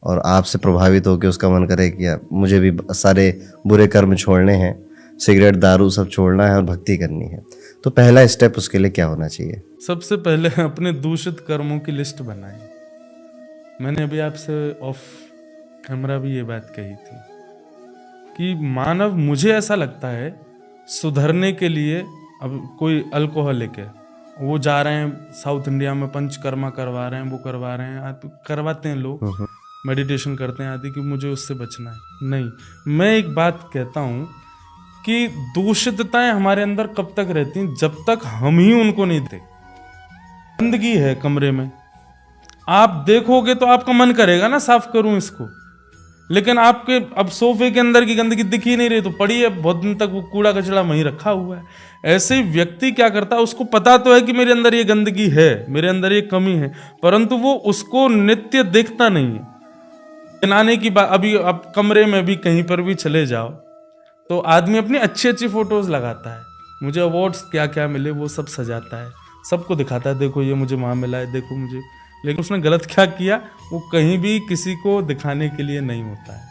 और आपसे प्रभावित होकर उसका मन करे कि यार मुझे भी सारे बुरे कर्म छोड़ने हैं, सिगरेट दारू सब छोड़ना है और भक्ति करनी है, तो पहला स्टेप उसके लिए क्या होना चाहिए? सबसे पहले अपने दूषित कर्मों की लिस्ट बनाएं। मैंने अभी आपसे ऑफ कैमरा भी ये बात कही थी कि मानव, मुझे ऐसा लगता है, सुधरने के लिए, अब कोई अल्कोहलिक है, वो जा रहे हैं साउथ इंडिया में पंचकर्मा करवा रहे हैं, वो करवा रहे हैं, करवाते हैं लोग, मेडिटेशन करते हैं आदि कि मुझे उससे बचना है। नहीं, मैं एक बात कहता हूँ कि दूषितताएं हमारे अंदर कब तक रहती हैं? जब तक हम ही उनको नहीं देते। गंदगी है कमरे में, आप देखोगे तो आपका मन करेगा ना साफ करूं इसको, लेकिन आपके अब सोफे के अंदर की गंदगी दिख ही नहीं रही तो पड़ी है, बहुत दिन तक वो कूड़ा कचड़ा वहीं रखा हुआ है। ऐसे ही व्यक्ति क्या करता है, उसको पता तो है कि मेरे अंदर ये गंदगी है, मेरे अंदर ये कमी है, परंतु वो उसको नित्य देखता नहीं है। बनाने की बात, अभी आप कमरे में भी कहीं पर भी चले जाओ तो आदमी अपनी अच्छी अच्छी फोटोज लगाता है, मुझे अवार्ड्स क्या क्या मिले वो सब सजाता है, सबको दिखाता है, देखो ये मुझे वहाँ मिला है, देखो मुझे। लेकिन उसने गलत क्या किया, वो कहीं भी किसी को दिखाने के लिए नहीं होता है।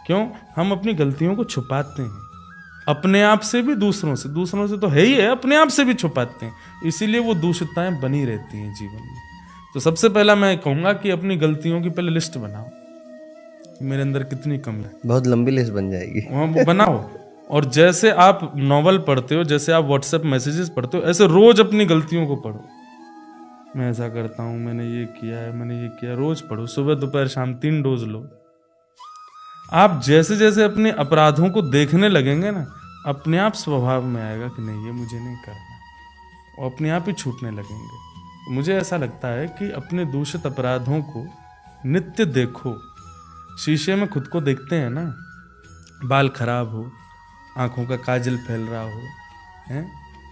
क्यों? हम अपनी गलतियों को छुपाते हैं, अपने आप से भी, दूसरों से तो है ही है, अपने आप से भी छुपाते हैं, इसीलिए वो दूषितताएं बनी रहती हैं जीवन में। तो सबसे पहला मैं कहूँगा कि अपनी गलतियों की पहले लिस्ट बनाओ, मेरे अंदर कितनी कमी है। बहुत लंबी लिस्ट बन जाएगी। वो बनाओ, और जैसे आप नॉवल पढ़ते हो, जैसे आप व्हाट्सएप मैसेजेस पढ़ते हो, ऐसे रोज अपनी गलतियों को पढ़ो। मैं ऐसा करता हूँ, मैंने ये किया है, मैंने ये किया, रोज पढ़ो, सुबह दोपहर शाम 3 डोज लो। आप जैसे जैसे अपने अपराधों को देखने लगेंगे ना, अपने आप स्वभाव में आएगा कि नहीं ये मुझे नहीं करना, और अपने आप ही छूटने लगेंगे। मुझे ऐसा लगता है कि अपने दूषित अपराधों को नित्य देखो। शीशे में खुद को देखते हैं ना, बाल खराब हो, आंखों का काजल फैल रहा हो, हैं,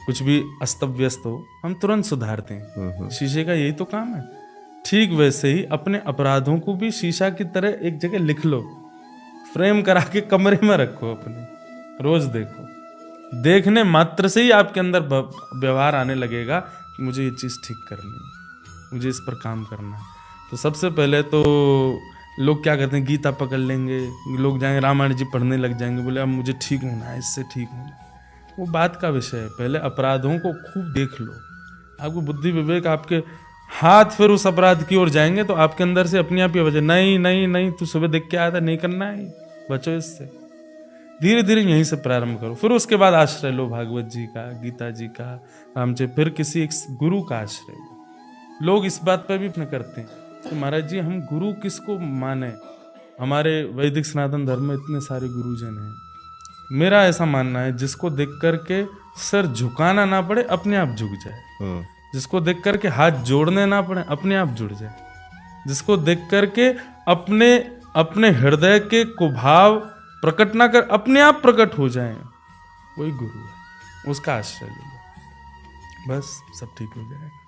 कुछ भी अस्त व्यस्त हो, हम तुरंत सुधारते हैं। शीशे का यही तो काम है। ठीक वैसे ही अपने अपराधों को भी शीशा की तरह एक जगह लिख लो, फ्रेम करा के कमरे में रखो अपने, रोज देखो। देखने मात्र से ही आपके अंदर व्यवहार आने लगेगा कि मुझे ये चीज़ ठीक करनी है, मुझे इस पर काम करना है। तो सबसे पहले तो लोग क्या करते हैं, गीता पकड़ लेंगे, लोग जाएंगे रामायण जी पढ़ने लग जाएंगे, बोले अब मुझे ठीक होना है, इससे ठीक होना है। वो बात का विषय है। पहले अपराधों को खूब देख लो, आपको बुद्धि विवेक, आपके हाथ फिर उस अपराध की ओर जाएंगे तो आपके अंदर से अपने आप ही वजह, नहीं नहीं नहीं, तू सुबह देख के आया था, नहीं करना है, बचो इससे। धीरे धीरे यहीं से प्रारंभ करो, फिर उसके बाद आश्रय लो भागवत जी का, गीता जी का, रामचरित, फिर किसी एक गुरु का आश्रय लो। लोग इस बात पर भी प्रश्न करते हैं कि महाराज जी हम गुरु किसको माने, हमारे वैदिक सनातन धर्म में इतने सारे गुरुजन हैं। मेरा ऐसा मानना है, जिसको देख करके सर झुकाना ना पड़े, अपने आप झुक जाए। जिसको देख करके हाथ जोड़ने ना पड़े, अपने आप जुड़ जाए। जिसको देख करके अपने अपने हृदय के कुभाव प्रकट ना कर, अपने आप प्रकट हो जाए, वही गुरु है, उसका आश्रय ले लो, बस सब ठीक हो जाएगा।